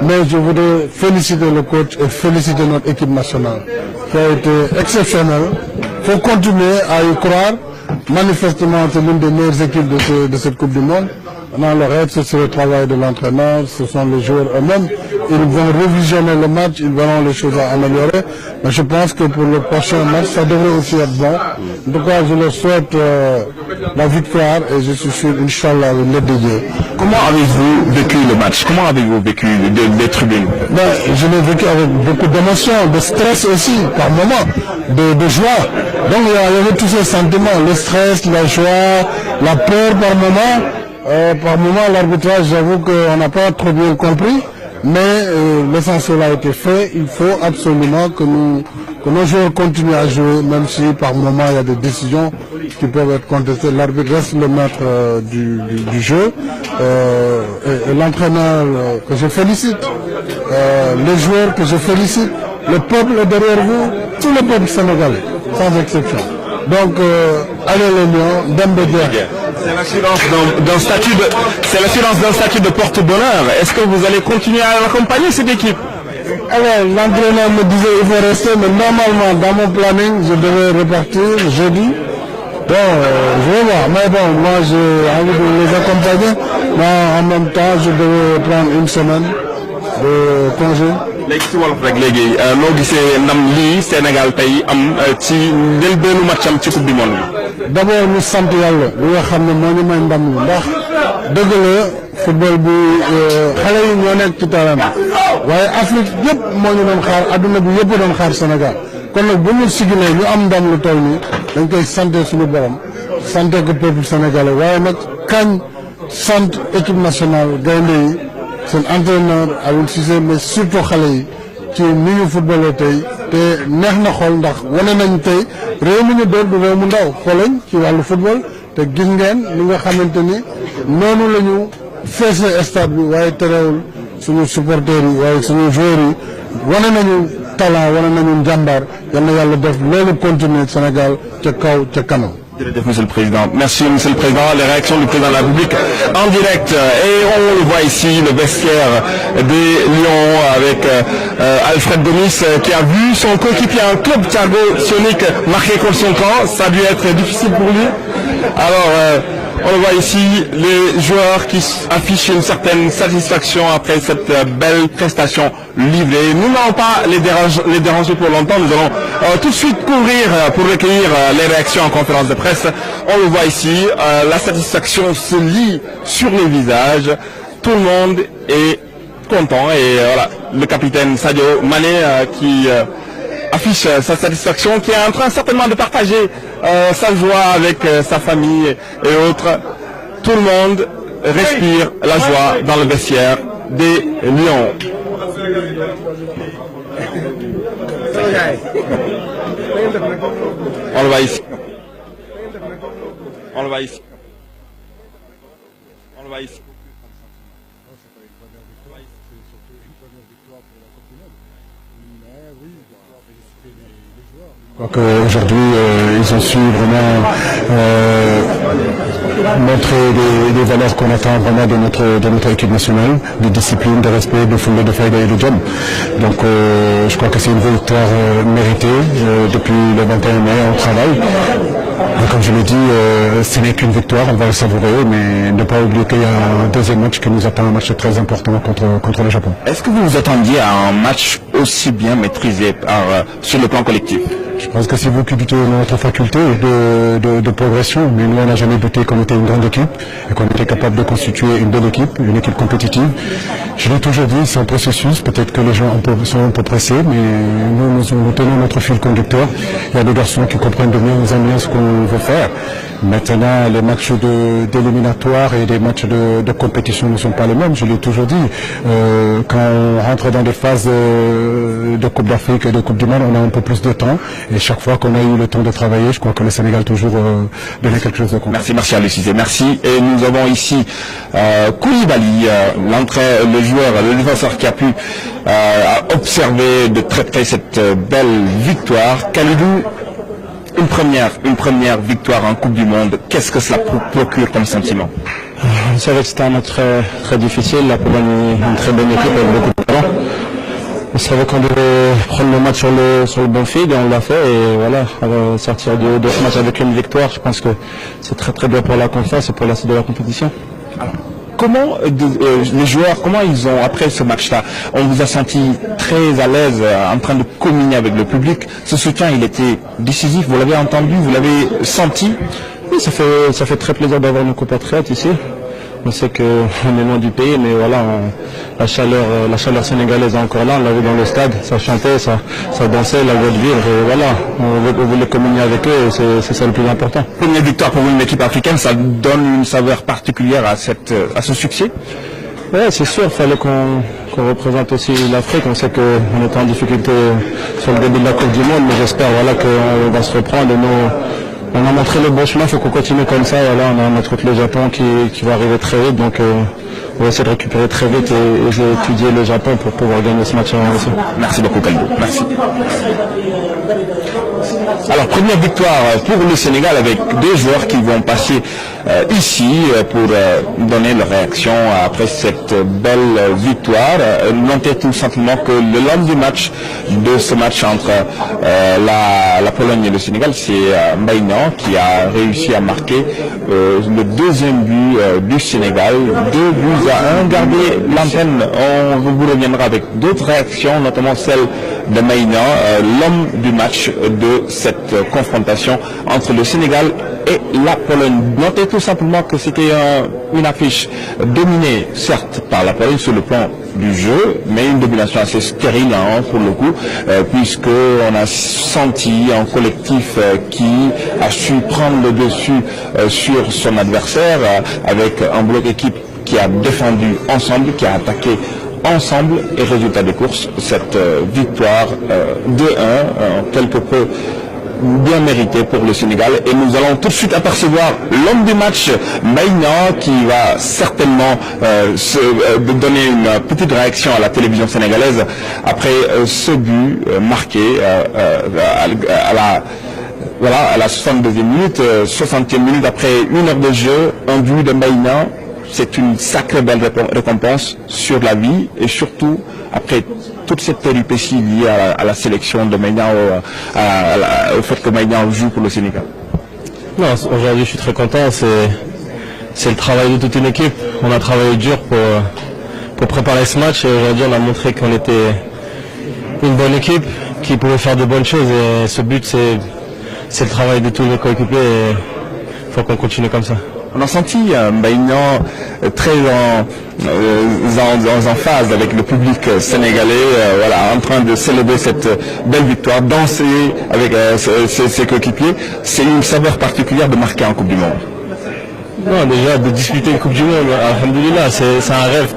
mais je voudrais féliciter le coach et féliciter notre équipe nationale qui a été exceptionnelle. Il faut continuer à y croire. Manifestement, c'est l'une des meilleures équipes de cette Coupe du Monde. Maintenant, le reste, c'est le travail de l'entraîneur, ce sont les joueurs eux-mêmes. Ils vont révisionner le match, ils verront les choses à améliorer. Mais je pense que pour le prochain match, ça devrait aussi être bon. En tout cas, je leur souhaite la victoire et je suis sûr, Inch'Allah, avec l'aide de Dieu. Comment avez-vous vécu le match? Comment avez-vous vécu les tribunes? Je l'ai vécu avec beaucoup d'émotion, de stress aussi, par moment, de joie. Donc il y avait tous ces sentiments, le stress, la joie, la peur par moment. Par moment, l'arbitrage, j'avoue qu'on n'a pas trop bien compris, mais l'essentiel a été fait. Il faut absolument que nos joueurs continuent à jouer, même si par moment il y a des décisions qui peuvent être contestées. L'arbitre reste le maître du jeu. Et l'entraîneur que je félicite, les joueurs que je félicite, le peuple est derrière vous, tout le peuple sénégalais, sans exception. Donc, allez les Lions, Dembe Diarra. C'est l'assurance d'un statut de porte-bonheur. Est-ce que vous allez continuer à accompagner cette équipe? Alors, l'entraîneur me disait qu'il faut rester, mais normalement, dans mon planning, je devais repartir jeudi. Bon, je vais voir. Mais bon, moi, j'ai envie de les accompagner. Mais en même temps, je devais prendre une semaine de congé. léegi ci wolof rek léegi noo gisee ndam lii Sénégal tey am ci njëlbéenu matcham ci coupe du monde bi. d'abord ñu sant yàlla li nga xam ne moo ñu may ndam li ndax dëgg la football bi xale yi ñoo nekk ci terrain bi waaye Afrique yëpp moo ñu doon xaar adduna bi yëpp doon xaar Sénégal kon nag bu ñu sigilee ñu am ndam lu toll nii dañ koy sante suñu borom sante ko peuple sénégalais waaye nag kañ sant équipe nationale gaynde yi seen entraîneur Aliou Cissé mais surtout xale yi ci ni ñu footballé tey te neex na xool ndax wane nañ tey réew mi ñu doon du réew mu ndaw xoolañ ci wàllu football te gis ngeen li nga xamante ni noonu la ñu feesee stade bi waaye terewul suñu supporters yi waaye suñu joueurs yi wane nañu talent wane nañu njàmbaar yal na yàlla def loolu continuer Sénégal ca kaw ca kanam. Monsieur le Président. Merci, Monsieur le Président. Les réactions du Président de la République en direct. Et on le voit ici, le vestiaire des Lions avec Alfred Gomis qui a vu son coéquipier en club Thiago Sionic marqué contre son camp. Ça a dû être difficile pour lui. Alors, on le voit ici, les joueurs qui affichent une certaine satisfaction après cette belle prestation livrée. Nous n'allons pas les déranger pour longtemps. Nous allons tout de suite couvrir pour recueillir les réactions en conférence de presse. On le voit ici, la satisfaction se lit sur les visages. Tout le monde est content et voilà, le capitaine Sadio Mané qui affiche sa satisfaction, qui est en train certainement de partager sa joie avec sa famille et autres. Tout le monde respire la joie dans le vestiaire des Lions. On le voit ici. On le voit ici. On le voit ici. Je crois qu'aujourd'hui, ils ont su vraiment montrer des valeurs qu'on attend vraiment de notre équipe nationale, de discipline, de respect, de foulée, de fayda et de job. Donc je crois que c'est une victoire méritée. Depuis le 21 mai, on travaille. Et comme je l'ai dit, ce n'est qu'une victoire, on va le savourer, mais ne pas oublier qu'il y a un deuxième match qui nous attend, un match très important contre le Japon. Est-ce que vous vous attendiez à un match aussi bien maîtrisé sur le plan collectif? Je pense que c'est vous qui doutez de notre faculté de progression, mais nous on n'a jamais douté qu'on était une grande équipe et qu'on était capable de constituer une belle équipe, une équipe compétitive. Je l'ai toujours dit, c'est un processus, peut-être que les gens sont un peu pressés, mais nous tenons notre fil conducteur. Il y a des garçons qui comprennent de mieux en mieux ce qu'on veut faire. Maintenant, les matchs d'éliminatoire et les matchs de compétition ne sont pas les mêmes, je l'ai toujours dit. Quand on rentre dans des phases de Coupe d'Afrique et de Coupe du Monde, on a un peu plus de temps. Et chaque fois qu'on a eu le temps de travailler, je crois que le Sénégal a toujours donné quelque chose de concret. Merci Aliou Cissé, merci. Et nous avons ici Koulibaly, le joueur, le défenseur qui a pu observer de très près cette belle victoire. Kalidou, une première victoire en Coupe du Monde, qu'est-ce que cela procure comme sentiment? C'est vrai que c'était un match très difficile, la Pologne est une très bonne équipe avec beaucoup de On savait qu'on devait prendre le match sur le bon fil et on l'a fait. Et voilà, sortir de ce match avec une victoire, je pense que c'est très très bien pour la confiance et pour la suite de la compétition. Alors, comment les joueurs, comment ils ont, après ce match-là, on vous a senti très à l'aise, en train de communier avec le public. Ce soutien, il était décisif, vous l'avez entendu, vous l'avez senti? Oui, ça fait très plaisir d'avoir nos compatriotes ici. On sait qu'on est loin du pays, mais voilà, la chaleur sénégalaise est encore là. On l'a vu dans le stade, ça chantait, ça dansait, la joie de vivre. Et voilà, on voulait communier avec eux, c'est ça le plus important. Première victoire pour une équipe africaine, ça donne une saveur particulière à ce succès. Oui, c'est sûr, il fallait qu'on représente aussi l'Afrique. On sait qu'on était en difficulté sur le début de la Coupe du Monde, mais j'espère voilà, qu'on va se reprendre. On a montré le bon chemin, il faut qu'on continue comme ça. Voilà, on a notre le Japon qui va arriver très vite, donc on va essayer de récupérer très vite et étudier le Japon pour pouvoir gagner ce match aussi. Merci beaucoup Kalidou, merci. Alors première victoire pour le Sénégal avec deux joueurs qui vont passer ici pour donner leur réaction après cette belle victoire. Notez tout simplement que le lendemain du match de ce match entre la Pologne et le Sénégal, c'est Mbaye Niang qui a réussi à marquer le deuxième but du Sénégal, 2-1. Gardez l'antenne, on vous reviendra avec d'autres réactions, notamment celle de Mbaye Niang, l'homme du match de cette confrontation entre le Sénégal et la Pologne. Notez tout simplement que c'était une affiche dominée, certes, par la Pologne sur le plan du jeu, mais une domination assez stérile pour le coup, puisqu'on a senti un collectif qui a su prendre le dessus sur son adversaire, avec un bloc équipe qui a défendu ensemble, qui a attaqué ensemble, et résultat de course, cette victoire 2-1, quelque peu bien mérité pour le Sénégal. Et nous allons tout de suite apercevoir l'homme du match, Mbaye Niang, qui va certainement donner une petite réaction à la télévision sénégalaise après ce but marqué à la 62e minute, 60e minute après une heure de jeu, un but de Mbaye Niang. C'est une sacrée belle récompense sur la vie et surtout après toute cette péripétie liée à la sélection de Mbaye Niang, au fait que Mbaye Niang joue pour le Sénégal. Non, aujourd'hui je suis très content, c'est le travail de toute une équipe. On a travaillé dur pour préparer ce match et aujourd'hui on a montré qu'on était une bonne équipe qui pouvait faire de bonnes choses et ce but c'est le travail de tous les coéquipiers et il faut qu'on continue comme ça. On a senti Mbaye Niang très en phase avec le public sénégalais, en train de célébrer cette belle victoire, danser avec ses coéquipiers. C'est une saveur particulière de marquer en Coupe du Monde. Non, déjà de disputer une Coupe du Monde, alhamdoulilah, c'est un rêve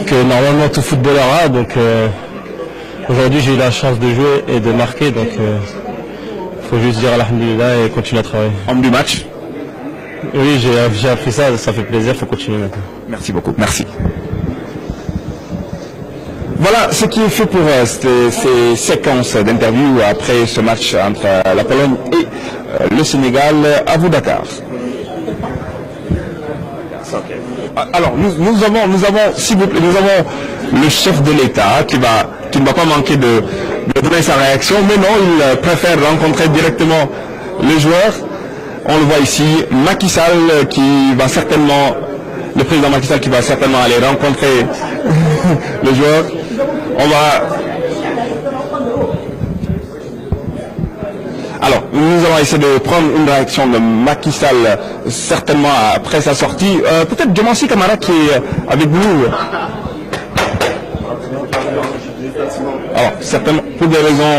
que normalement tout footballeur a. Donc aujourd'hui j'ai eu la chance de jouer et de marquer, donc faut juste dire alhamdoulilah et continuer à travailler. Homme du match. Oui, j'ai appris ça fait plaisir, il faut continuer maintenant. Merci beaucoup, merci. Voilà ce qui est fait pour ces séquences d'interviews après ce match entre la Pologne et le Sénégal. À vous Dakar. Alors nous avons, s'il vous plaît, nous avons le chef de l'État qui ne va pas manquer de donner sa réaction, mais non, il préfère rencontrer directement les joueurs. On le voit ici, Macky Sall le président Macky Sall qui va certainement aller rencontrer les joueurs. Alors, nous allons essayer de prendre une réaction de Macky Sall certainement après sa sortie. Peut-être Diomansy Kamara qui est avec nous. Alors, certainement, pour des raisons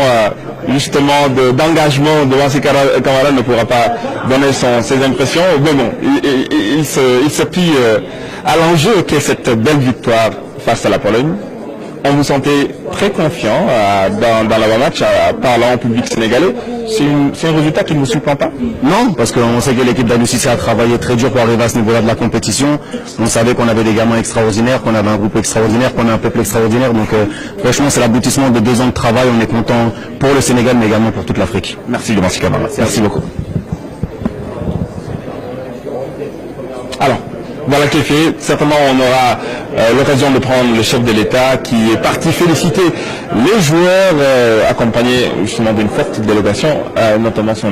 justement d'engagement, Diomansy Kamara ne pourra pas donner ses impressions, mais bon, il se plie à l'enjeu qu'est cette belle victoire face à la Pologne. On vous sentait très confiant dans l'avant-match, parlant au public sénégalais. C'est un résultat qui ne vous surprend pas? Non, parce qu'on sait que l'équipe d'Aliou Cissé a travaillé très dur pour arriver à ce niveau-là de la compétition. On savait qu'on avait des gamins extraordinaires, qu'on avait un groupe extraordinaire, qu'on a un peuple extraordinaire. Donc franchement, c'est l'aboutissement de 2 ans de travail. On est content pour le Sénégal, mais également pour toute l'Afrique. Merci Diomansy Kamara. Merci beaucoup. Alors, Voilà qui est fait. Certainement, on aura l'occasion de prendre le chef de l'État qui est parti féliciter les joueurs, accompagnés justement d'une forte délégation, notamment son